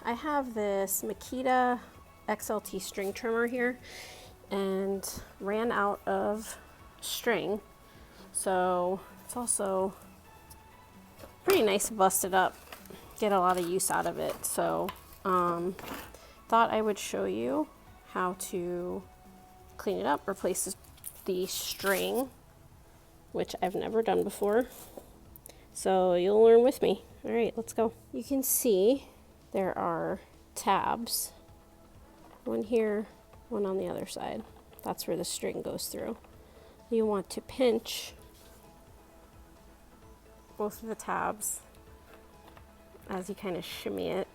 I have this Makita XLT string trimmer here and ran out of string. So it's also pretty nice, busted up, get a lot of use out of it. So thought I would show you how to clean it up, replace the string, which I've never done before. So you'll learn with me. All right, let's go. You can see there are tabs, one here, one on the other side. That's where the string goes through. You want to pinch both of the tabs as you kind of shimmy it.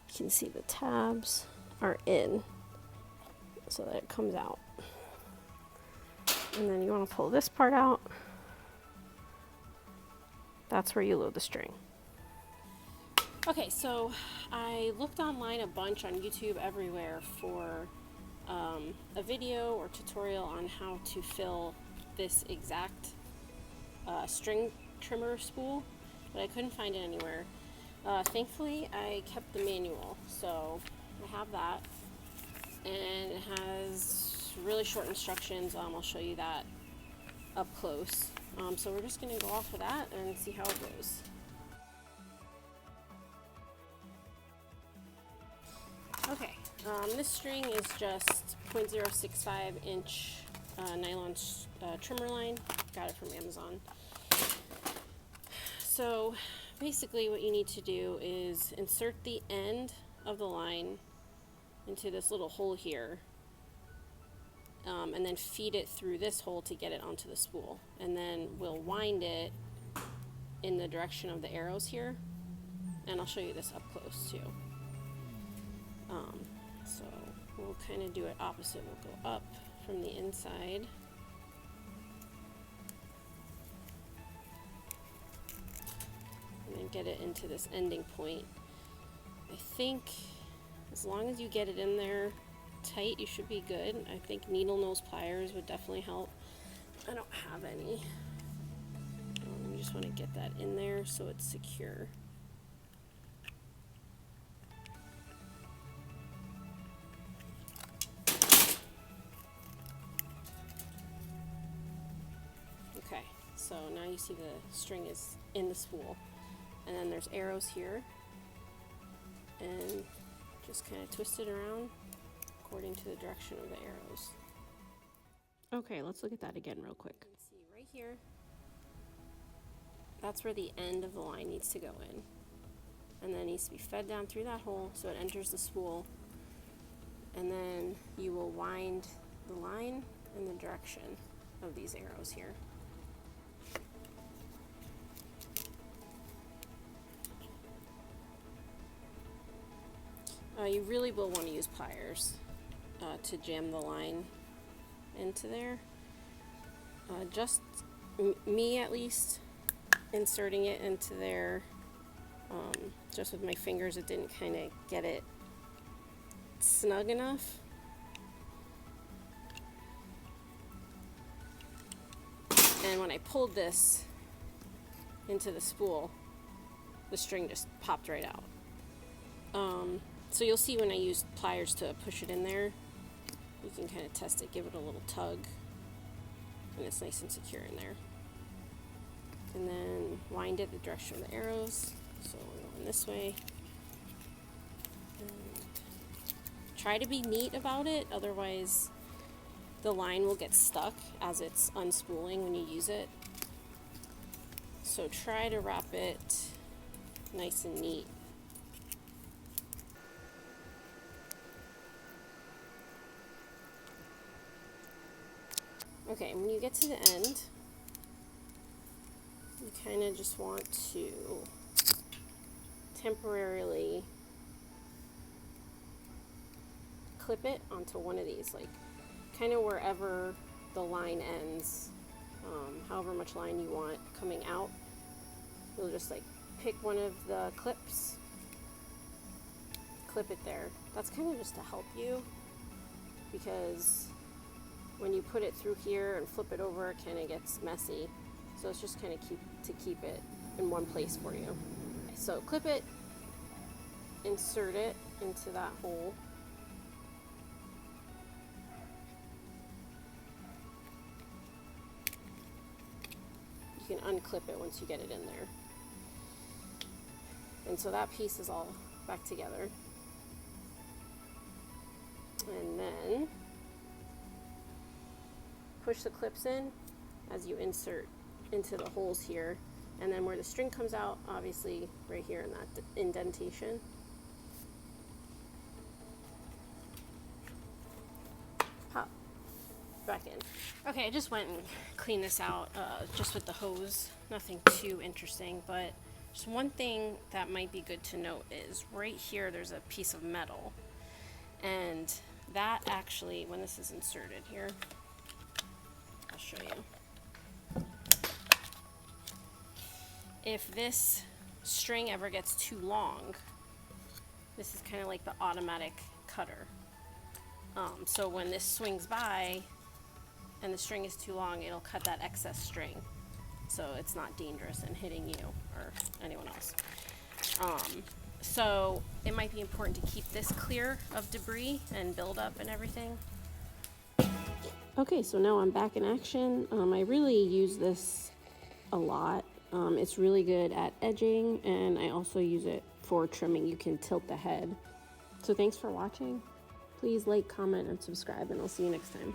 You can see the tabs are in so that it comes out. And then you want to pull this part out. That's where you load the string. Okay, so I looked online a bunch on YouTube everywhere for a video or tutorial on how to fill this exact string trimmer spool, but I couldn't find it anywhere. Thankfully, I kept the manual, so I have that, and it has really short instructions. I'll show you that up close. So we're just going to go off of that and see how it goes. Okay, this string is just 0.065 inch nylon trimmer line. Got it from Amazon. So basically what you need to do is insert the end of the line into this little hole here, and then feed it through this hole to get it onto the spool, and then we'll wind it in the direction of the arrows here, and I'll show you this up close too. So we'll kind of do it opposite. We'll go up from the inside and then get it into this ending point. I think as long as you get it in there tight, you should be good. I think needle nose pliers would definitely help. I don't have any. You just want to get that in there so it's secure. Okay, so now you see the string is in the spool, and then there's arrows here, and just kind of twist it around according to the direction of the arrows. Okay, let's look at that again real quick. You can see right here, that's where the end of the line needs to go in, and then it needs to be fed down through that hole so it enters the spool, and then you will wind the line in the direction of these arrows here. You really will want to use pliers to jam the line into there. Just me at least, inserting it into there, just with my fingers, it didn't kind of get it snug enough. And when I pulled this into the spool, the string just popped right out. So you'll see when I use pliers to push it in there, you can kind of test it, give it a little tug, and it's nice and secure in there. And then wind it the direction of the arrows, so we're going this way. And try to be neat about it, otherwise the line will get stuck as it's unspooling when you use it. So try to wrap it nice and neat. Okay, when you get to the end, you kind of just want to temporarily clip it onto one of these, like kind of wherever the line ends, however much line you want coming out. You'll just like pick one of the clips, clip it there. That's kind of just to help you, because when you put it through here and flip it over, it kind of gets messy. So it's just kind of to keep it in one place for you. So clip it, insert it into that hole. You can unclip it once you get it in there. And so that piece is all back together. And then push the clips in as you insert into the holes here. And then where the string comes out, obviously right here in that indentation. Pop back in. Okay, I just went and cleaned this out just with the hose. Nothing too interesting, but just one thing that might be good to note is right here there's a piece of metal. And that actually, when this is inserted here, I'll show you. If this string ever gets too long, this is kind of like the automatic cutter. So when this swings by and the string is too long, it'll cut that excess string. So it's not dangerous in hitting you or anyone else. So it might be important to keep this clear of debris and buildup and everything. Okay, so now I'm back in action. I really use this a lot. It's really good at edging, and I also use it for trimming. You can tilt the head. So thanks for watching. Please like, comment, and subscribe, and I'll see you next time.